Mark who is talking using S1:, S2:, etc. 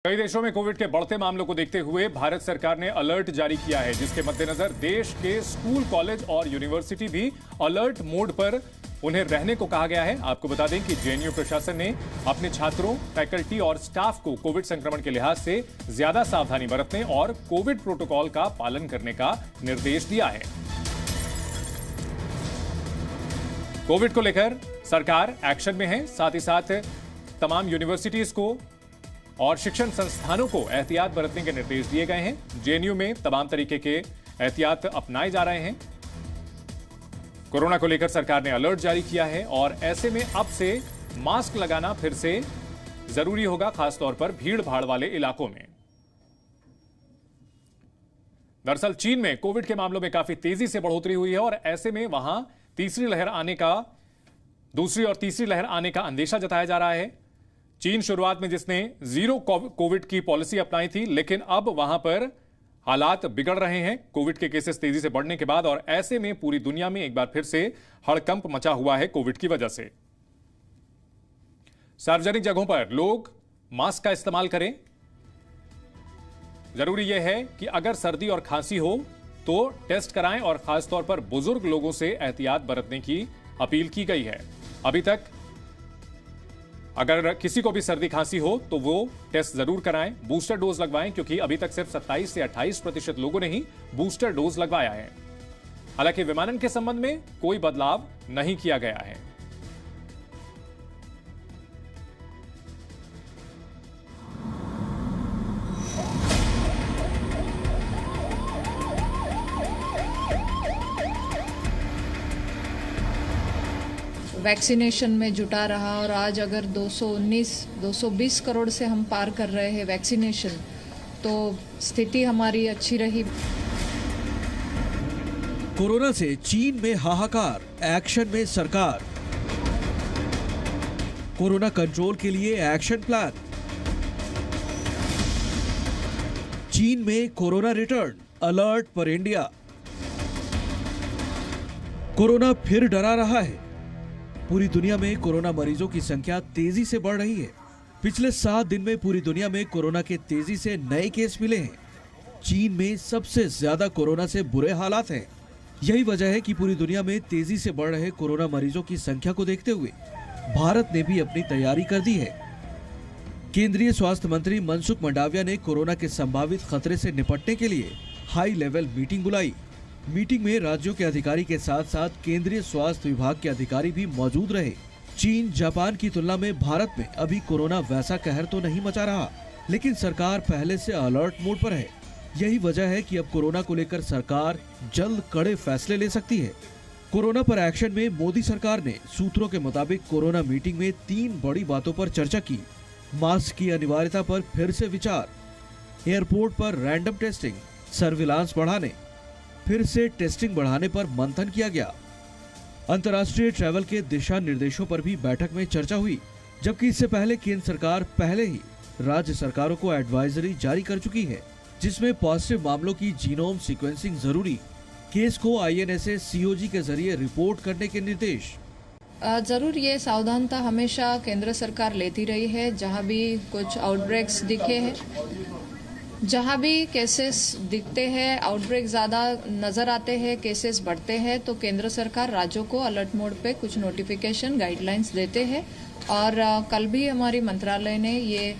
S1: कई देशों में कोविड के बढ़ते मामलों को देखते हुए भारत सरकार ने अलर्ट जारी किया है, जिसके मद्देनजर देश के स्कूल, कॉलेज और यूनिवर्सिटी भी अलर्ट मोड पर उन्हें रहने को कहा गया है। आपको बता दें कि जेएनयू प्रशासन ने अपने छात्रों, फैकल्टी और स्टाफ को कोविड संक्रमण के लिहाज से ज्यादा सावधानी बरतने और कोविड प्रोटोकॉल का पालन करने का निर्देश दिया है। कोविड को लेकर सरकार एक्शन में है। साथ ही साथ तमाम यूनिवर्सिटीज को और शिक्षण संस्थानों को एहतियात बरतने के निर्देश दिए गए हैं। जेएनयू में तमाम तरीके के एहतियात अपनाए जा रहे हैं। कोरोना को लेकर सरकार ने अलर्ट जारी किया है और ऐसे में अब से मास्क लगाना फिर से जरूरी होगा, खासतौर पर भीड़ भाड़ वाले इलाकों में। दरअसल चीन में कोविड के मामलों में काफी तेजी से बढ़ोतरी हुई है और ऐसे में वहां दूसरी और तीसरी लहर आने का अंदेशा जताया जा रहा है। चीन शुरुआत में जिसने जीरो कोविड की पॉलिसी अपनाई थी, लेकिन अब वहां पर हालात बिगड़ रहे हैं कोविड के केसेस तेजी से बढ़ने के बाद, और ऐसे में पूरी दुनिया में एक बार फिर से हड़कंप मचा हुआ है कोविड की वजह से। सार्वजनिक जगहों पर लोग मास्क का इस्तेमाल करें। जरूरी यह है कि अगर सर्दी और खांसी हो तो टेस्ट कराएं और खासतौर पर बुजुर्ग लोगों से एहतियात बरतने की अपील की गई है। अभी तक अगर किसी को भी सर्दी खांसी हो तो वो टेस्ट जरूर कराएं, बूस्टर डोज लगवाएं, क्योंकि अभी तक सिर्फ 27 से 28% लोगों ने ही बूस्टर डोज लगवाया है। हालांकि विमानन के संबंध में कोई बदलाव नहीं किया गया है।
S2: वैक्सीनेशन में जुटा रहा और आज अगर 220 करोड़ से हम पार कर रहे हैं वैक्सीनेशन, तो स्थिति हमारी अच्छी रही।
S3: कोरोना से चीन में हाहाकार, एक्शन में सरकार। कोरोना कंट्रोल के लिए एक्शन प्लान। चीन में कोरोना रिटर्न, अलर्ट पर इंडिया। कोरोना फिर डरा रहा है। पूरी दुनिया में कोरोना मरीजों की संख्या तेजी से बढ़ रही है। पिछले 7 दिन में पूरी दुनिया में कोरोना के तेजी से नए केस मिले हैं। चीन में सबसे ज्यादा कोरोना से बुरे हालात हैं। यही वजह है कि पूरी दुनिया में तेजी से बढ़ रहे कोरोना मरीजों की संख्या को देखते हुए भारत ने भी अपनी तैयारी कर दी है। केंद्रीय स्वास्थ्य मंत्री मनसुख मंडाविया ने कोरोना के संभावित खतरे से निपटने के लिए हाई लेवल मीटिंग बुलाई। मीटिंग में राज्यों के अधिकारी के साथ साथ केंद्रीय स्वास्थ्य विभाग के अधिकारी भी मौजूद रहे। चीन, जापान की तुलना में भारत में अभी कोरोना वैसा कहर तो नहीं मचा रहा, लेकिन सरकार पहले से अलर्ट मोड पर है। यही वजह है कि अब कोरोना को लेकर सरकार जल्द कड़े फैसले ले सकती है। कोरोना पर एक्शन में मोदी सरकार ने सूत्रों के मुताबिक कोरोना मीटिंग में 3 बड़ी बातों पर चर्चा की। मास्क की अनिवार्यता पर फिर से विचार, एयरपोर्ट पर रैंडम टेस्टिंग, सर्विलांस बढ़ाने, फिर से टेस्टिंग बढ़ाने पर मंथन किया गया। अंतर्राष्ट्रीय ट्रैवल के दिशा निर्देशों पर भी बैठक में चर्चा हुई, जबकि इससे पहले केंद्र सरकार पहले ही राज्य सरकारों को एडवाइजरी जारी कर चुकी है, जिसमें पॉजिटिव मामलों की जीनोम सीक्वेंसिंग जरूरी, केस को INSA COG के जरिए रिपोर्ट करने के निर्देश।
S2: जरूर ये सावधानता हमेशा केंद्र सरकार लेती रही है। जहां भी कुछ आउटब्रेक्स दिखे हैं, जहां भी केसेस दिखते हैं, आउटब्रेक ज्यादा नजर आते हैं, केसेस बढ़ते हैं, तो केंद्र सरकार राज्यों को अलर्ट मोड पे कुछ नोटिफिकेशन, गाइडलाइंस देते हैं। और कल भी हमारी मंत्रालय ने ये